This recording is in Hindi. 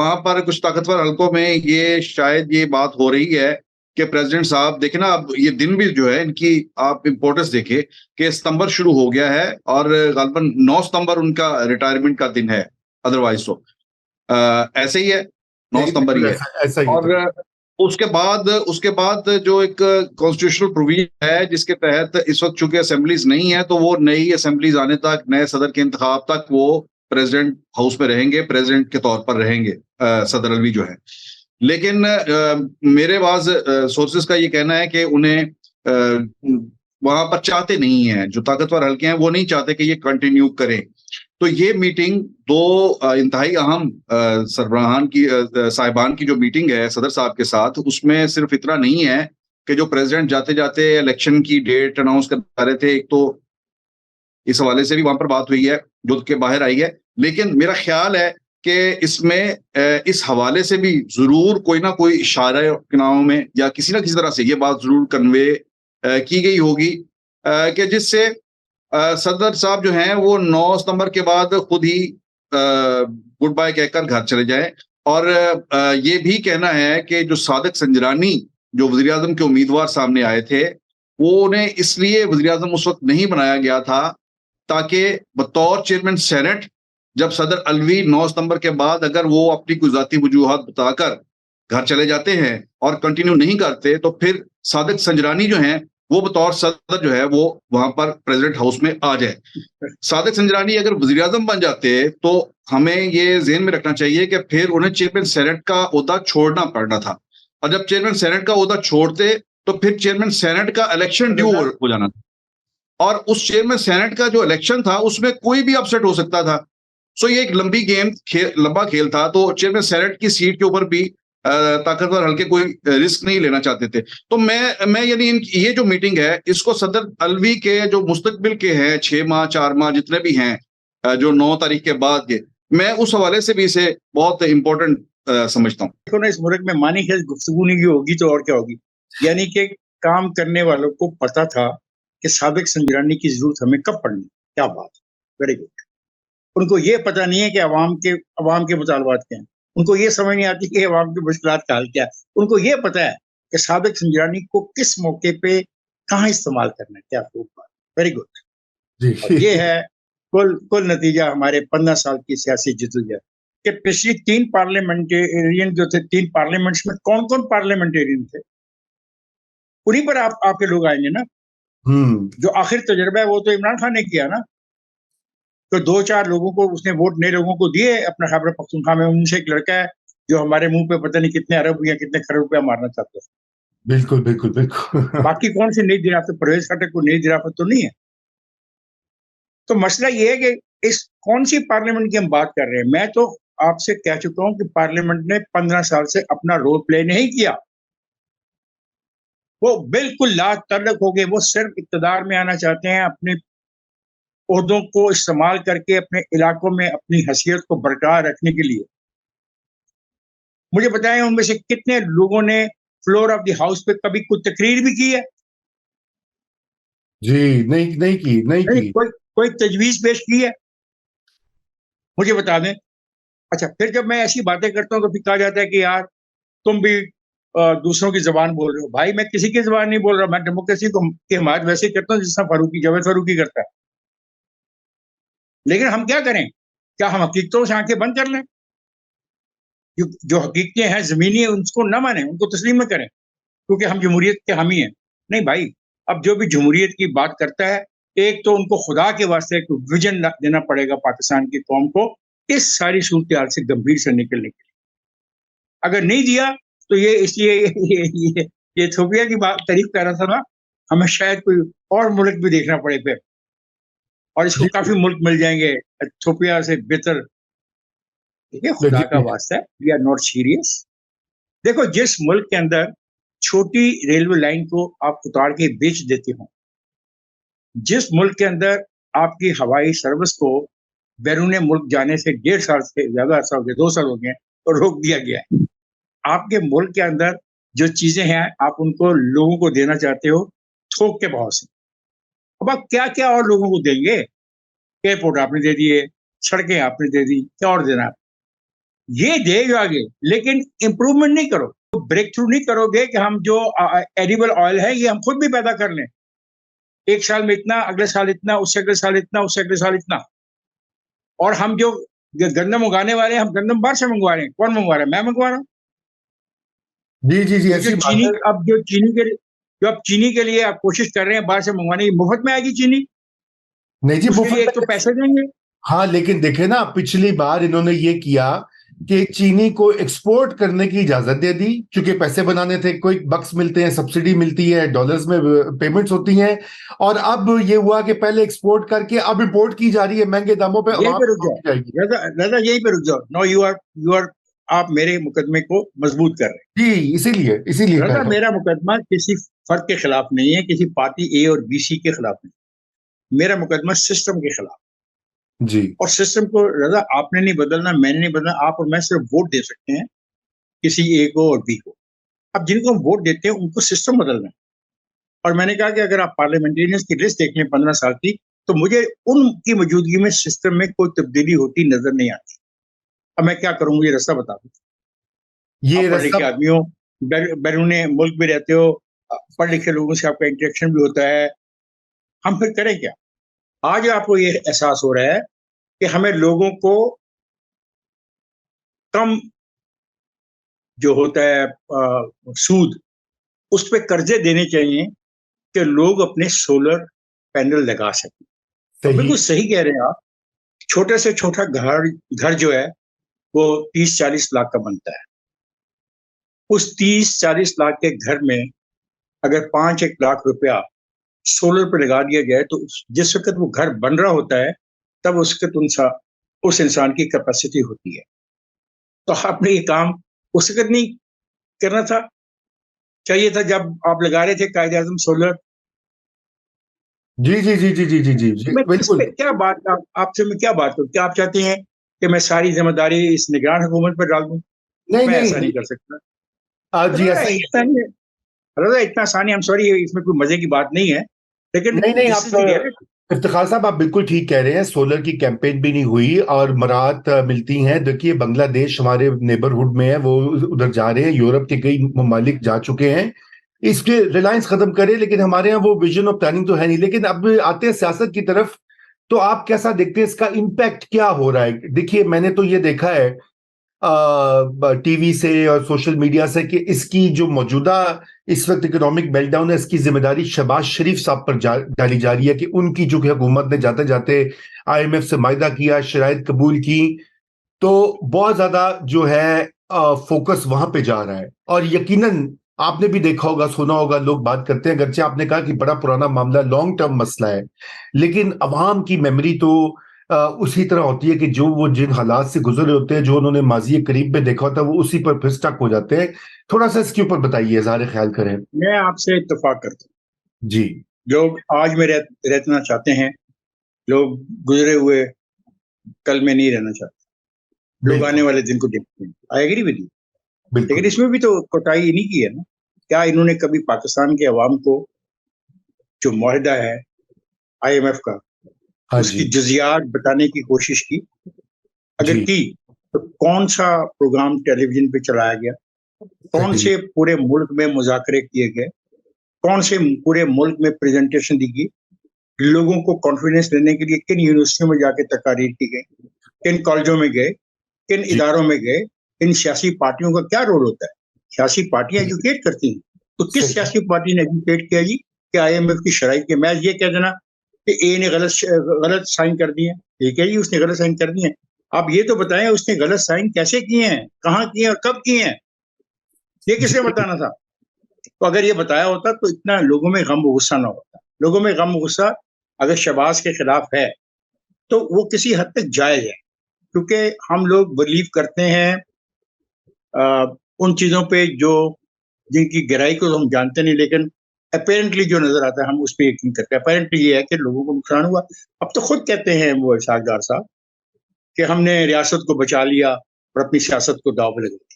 वहां पर कुछ ताकतवर हलकों में ये शायद ये बात हो रही है कि प्रेसिडेंट साहब देखे ना, अब ये दिन भी जो है इनकी आप इम्पोर्टेंस देखे कि सितंबर शुरू हो गया है और गालबन 9 सितंबर उनका रिटायरमेंट का दिन है। अदरवाइज तो ऐसे ही है, 9 सितंबर ही है। ऐसा ही और उसके बाद जो एक कॉन्स्टिट्यूशनल प्रोविजन है जिसके तहत इस वक्त चूंकि असेंबलीज नहीं है, तो वो नई असेंबलीज आने तक, नए सदर के इंतखाब तक वो प्रेसिडेंट हाउस में रहेंगे, प्रेसिडेंट के तौर पर रहेंगे सदर अलवी जो है। लेकिन मेरे पास सोर्सेज का ये कहना है कि उन्हें वहां पर चाहते नहीं है, जो ताकतवर हल्के हैं वो नहीं चाहते कि ये कंटिन्यू करें। तो ये मीटिंग दो इंतहाई अहम सरबराहान की साहिबान की जो मीटिंग है सदर साहब के साथ, उसमें सिर्फ इतना नहीं है कि जो प्रेसिडेंट जाते जाते इलेक्शन की डेट अनाउंस कर रहे थे, एक तो इस हवाले से भी वहां पर बात हुई है जो कि बाहर आई है, लेकिन मेरा ख्याल है कि इसमें इस हवाले से भी जरूर कोई ना कोई इशारा चुनाव में या किसी ना किसी तरह से ये बात जरूर कन्वे की गई होगी कि जिससे सदर साहब जो हैं वो 9 सितंबर के बाद खुद ही गुड बाय कहकर घर चले जाएं। और ये भी कहना है कि जो सादिक संजरानी जो वजीर आजम के उम्मीदवार सामने आए थे, वो उन्हें इसलिए वजीर आजम उस वक्त नहीं बनाया गया था ताकि बतौर चेयरमैन सेनेट जब सदर अलवी 9 सितंबर के बाद अगर वो अपनी कोई जाती वजूहात बताकर घर चले जाते हैं और कंटिन्यू नहीं करते, तो फिर सादिक संजरानी जो हैं वो बतौर सदर जो है वो वहां पर प्रेसिडेंट हाउस में आ जाए। सादिक संजरानी अगर वजीर आजम बन जाते तो हमें ये ज़हन में रखना चाहिए कि फिर उन्हें चेयरमैन सेनेट का ओहदा छोड़ना पड़ना था, और जब चेयरमैन सेनेट का ओहदा छोड़ते तो फिर चेयरमैन सेनेट का इलेक्शन ड्यू हो जाना था, और उस चेयरमैन सेनेट का जो इलेक्शन था उसमें कोई भी अपसेट हो सकता था। सो ये एक लंबी गेम लंबा खेल था, तो चेयरमैन सेनेट की सीट के ऊपर भी ताकतवर हल्के कोई रिस्क नहीं लेना चाहते थे। तो मैं यानी ये जो मीटिंग है इसको सदर अलवी के जो मुस्तकबिल के हैं 6 माह 4 माह जितने भी हैं जो 9 तारीख के बाद के, मैं उस हवाले से भी इसे बहुत इंपॉर्टेंट समझता हूँ। देखो ना, इस मुल्क में मानी खेल गुफ्तगू नहीं होगी तो और क्या होगी। यानी कि काम करने वालों को पता था कि साबिक संजरानी की जरूरत हमें कब पड़नी। क्या बात, वेरी गुड। उनको ये पता नहीं है कि अवाम के मुतालबात क्या हैं। उनको ये समझ नहीं आती कि अवाम की मुश्किलात का हल क्या है। उनको ये पता है कि साबिक संजरानी को किस मौके पे कहाँ इस्तेमाल करना है। क्या खूब बात, वेरी गुड। और ये है कुल नतीजा हमारे 15 साल की सियासी जद्दोजहद कि पिछली 3 पार्लियामेंटेरियन जो थे, 3 पार्लियामेंट्स में कौन कौन पार्लियामेंटेरियन थे, उन्हीं पर आपके लोग आएंगे ना। जो आखिर तजुर्बा है वो तो इमरान खान ने किया ना। तो 2-4 लोगों को उसने वोट नए लोगों को दिए अपना खैबर पख्तूनख्वा में। उनसे एक लड़का है जो हमारे मुंह पे पता नहीं कितने अरब या कितने खरब रुपया मारना चाहता है। बिल्कुल बिल्कुल बिल्कुल। बाकी कौन सी नई दिराफत, परवेज खट्टर को नई दिराफत तो नहीं है। तो मसला ये है कि इस कौन सी पार्लियामेंट की हम बात कर रहे हैं। मैं तो आपसे कह चुका हूं कि पार्लियामेंट ने 15 साल से अपना रोल प्ले नहीं किया। वो बिल्कुल लातल्लुक हो गए। वो सिर्फ इक़्तिदार में आना चाहते हैं, अपने ओहदों को इस्तेमाल करके अपने इलाकों में अपनी हैसियत को बरकरार रखने के लिए। मुझे बताएं उनमें से कितने लोगों ने फ्लोर ऑफ द हाउस पे कभी कोई तकरीर भी की है? जी नहीं की। कोई तजवीज पेश की है? मुझे बता दें। अच्छा, फिर जब मैं ऐसी बातें करता हूं तो फिर कहा जाता है कि यार तुम भी दूसरों की जबान बोल रहे हो। भाई मैं किसी की जबान नहीं बोल रहा। मैं डेमोक्रेसी की हिमायत वैसे ही करता हूँ जिस तरह जावेद फारूकी करता है। लेकिन हम क्या करें? क्या हम हकीकतों से आंखें बंद कर लें? जो हकीकतें हैं ज़मीनी, उसको न माने, उनको तस्लीम में करें क्योंकि हम जमहूरियत के हामी हैं? नहीं भाई, अब जो भी जमहूरियत की बात करता है, एक तो उनको खुदा के वास्ते एक विजन देना पड़ेगा पाकिस्तान की कौम को इस सारी सूरत-ए-हाल से गंभीर से निकलने के लिए। अगर नहीं दिया तो ये इसलिए ये इथियोपिया की बात तारीफ कर रहा था ना, हमें शायद कोई और मुल्क भी देखना पड़े फिर, और इसको काफी मुल्क मिल जाएंगे इथियोपिया से बेहतर। देखिए खुदा का वास्ता है, वी आर नॉट सीरियस। देखो, जिस मुल्क के अंदर छोटी रेलवे लाइन को आप उतार के बेच देते हो, जिस मुल्क के अंदर आपकी हवाई सर्विस को बैरून मुल्क जाने से 1.5 साल से ज्यादा अर्सा हो गया, 2 साल हो गए और रोक दिया गया है। आपके मुल्क के अंदर जो चीजें हैं आप उनको लोगों को देना चाहते हो थोक के भाव से। अब आप क्या क्या और लोगों को देंगे? एयरपोर्ट आपने दे दिए, सड़कें आपने दे दी, क्या और देना? ये देगा आगे, लेकिन इंप्रूवमेंट नहीं करो, तो ब्रेक थ्रू नहीं करोगे कि हम जो एडिबल ऑयल है ये हम खुद भी पैदा कर लें, एक साल में इतना, अगले साल इतना, उससे अगले साल इतना, उससे अगले साल इतना। और हम जो गंदम उगाने वाले हैं, हम गंदम बाहर से मंगवा रहे हैं। कौन मंगवा रहा है? मैं मंगवा रहा हूँ। जी जी जी, ऐसी जो बात चीनी, है। अब जो चीनी के लिए, जो अब चीनी के लिए आप कोशिश कर रहे हैं बाहर से मंगवाने की, मुफ्त में आएगी चीनी, नहीं जी, उसके मुफ्त लिए एक तो में। पैसे देंगे। हाँ, लेकिन देखे ना, पिछली बार इन्होंने ये किया कि चीनी को एक्सपोर्ट करने की इजाजत दे दी, क्योंकि पैसे बनाने थे, कोई बक्स मिलते हैं, सब्सिडी मिलती है, डॉलर्स में पेमेंट्स होती हैं। और अब ये हुआ कि पहले एक्सपोर्ट करके अब इंपोर्ट की जा रही है महंगे दामों पे, यहीं वहां पे पे रुक जाओ, पहुंच जाएगी। दादा यहीं पे रुक जाओ। नो, यू आर आप मेरे मुकदमे को मजबूत कर रहे जी, इसीलिए इसीलिए हैं। कह दादा, रहा हूं। मेरा मुकदमा किसी फर्द के खिलाफ नहीं है, किसी पार्टी ए और बी सी के खिलाफ नहीं। मेरा मुकदमा सिस्टम के खिलाफ। जी और सिस्टम को रजा आपने नहीं बदलना, मैंने नहीं बदलना, आप और मैं सिर्फ वोट दे सकते हैं किसी ए को और बी को। अब जिनको हम वोट देते हैं उनको सिस्टम बदलना है। और मैंने कहा कि अगर आप पार्लियामेंटेरियंस की लिस्ट देख लें 15 साल की, तो मुझे उनकी मौजूदगी में सिस्टम में कोई तब्दीली होती नजर नहीं आती। अब मैं क्या करूं, मुझे रास्ता बता दो। ये आप पढ़े रास्ता। लिखे आदमी हो, बैरून मुल्क भी रहते हो, पढ़े लिखे लोगों से आपका इंटरेक्शन भी होता है, हम फिर करें क्या? आज आपको ये एहसास हो रहा है कि हमें लोगों को कम जो होता है सूद, उस पे कर्जे देने चाहिए कि लोग अपने सोलर पैनल लगा सकें। तो सही। बिल्कुल सही कह रहे हैं आप। छोटे से छोटा घर घर जो है वो 30-40 लाख का बनता है। उस 30-40 लाख के घर में अगर 5-1 लाख रुपया सोलर पे लगा दिया जाए, तो जिस वक्त वो घर बन रहा होता है, तब उस वक्त उस इंसान की कैपेसिटी होती है। तो आपने ये काम उस वक्त नहीं करना था, चाहिए था जब आप लगा रहे थे कायदे आजम सोलर। जी जी जी जी जी जी जी जी, मैं किस बिल्कुल। पे क्या बात, आपसे मैं क्या बात करूं? क्या आप चाहते हैं कि मैं सारी जिम्मेदारी इस निगरान हुकूमत पर डाल दूं? नहीं मैं नहीं ऐसा नहीं कर सकता। जी, रजा, ऐसा इतना नहीं, रजा, इतना आसानी, हम सॉरी, इसमें कोई मजे की बात नहीं है, लेकिन नहीं नहीं, दिस आप इज द रियलिटी। इफ्तिखार साहब, आप बिल्कुल ठीक कह रहे हैं। सोलर की कैंपेन भी नहीं हुई और मराहत मिलती हैं। देखिए, बांग्लादेश हमारे नेबरहुड में है, वो उधर जा रहे हैं, यूरोप के कई ममालिक जा चुके हैं। इसके रिलायंस खत्म करे, लेकिन हमारे यहाँ वो विजन ऑफ प्लानिंग तो है नहीं। लेकिन अब आते हैं सियासत की तरफ, तो आप कैसा देखते हैं, इसका इम्पैक्ट क्या हो रहा है? देखिए, मैंने तो ये देखा है टीवी से और सोशल मीडिया से कि इसकी जो मौजूदा इस वक्त इकोनॉमिक मेल्टडाउन है, इसकी जिम्मेदारी शहबाज शरीफ साहब पर डाली जा रही है कि उनकी जो कि हुकूमत ने जाते जाते आईएमएफ से मायदा किया, शराइत कबूल की, तो बहुत ज्यादा जो है फोकस वहां पे जा रहा है। और यकीनन आपने भी देखा होगा, सुना होगा, लोग बात करते हैं, अगरचे आपने कहा कि बड़ा पुराना मामला, लॉन्ग टर्म मसला है, लेकिन अवाम की मेमोरी तो उसी तरह होती है कि जो वो जिन हालात से गुजरे होते हैं, जो उन्होंने माजी करीब में देखा होता है, वो उसी पर फिर स्टक हो जाते हैं। थोड़ा सा इसके ऊपर बताइए, इज़हार ख्याल करें। मैं आपसे इत्तेफाक करता हूँ। जी लोग आज में रहना चाहते हैं, लोग गुजरे हुए कल में नहीं रहना चाहते, लोग आने बिल्कुल वाले दिन को देखते हैं। I agree with you. लेकिन बिल्कुल। इसमें भी तो कोताही इन्हीं की है ना। क्या इन्होंने कभी पाकिस्तान के अवाम को जो मुआहदा है आईएमएफ का, हाँ उसकी जी। जुजियात बताने की कोशिश की? अगर जी की, तो कौन सा प्रोग्राम टेलीविजन पे चलाया गया? कौन सही। से पूरे मुल्क में मुज़ाकरे किए गए? कौन से पूरे मुल्क में प्रेजेंटेशन दी गई? लोगों को कॉन्फिडेंस देने के लिए किन यूनिवर्सिटियों में जाके तकारीर की गई? किन कॉलेजों में गए? किन जी इदारों में गए? इन सियासी पार्टियों का क्या रोल होता है? सियासी पार्टियां एजुकेट करती हैं। तो किस सही। सियासी पार्टी ने एजुकेट किया जी कि आईएमएफ की शराइ के? मैं ये कह देना कि ए ने गलत साइन कर दिए, ठीक है जी, उसने गलत साइन कर दिए। आप ये तो बताएं उसने गलत साइन कैसे किए हैं, कहाँ किए हैं और कब किए हैं? ये किसने जी बताना था? तो अगर ये बताया होता तो इतना लोगों में गम गुस्सा ना होता। लोगों में गम गुस्सा अगर शहबाज के खिलाफ है तो वो किसी हद तक जायज है, क्योंकि हम लोग बिलीव करते हैं उन चीजों पे जो जिनकी गहराई को तो हम जानते नहीं, लेकिन अपेरेंटली जो नजर आता है हम उस पर यकीन करते हैं। अपेरेंटली ये है कि लोगों को नुकसान हुआ। अब तो खुद कहते हैं वो इसाकदार साहब कि हमने रियासत को बचा लिया और अपनी सियासत को दाव पे लगा दिया।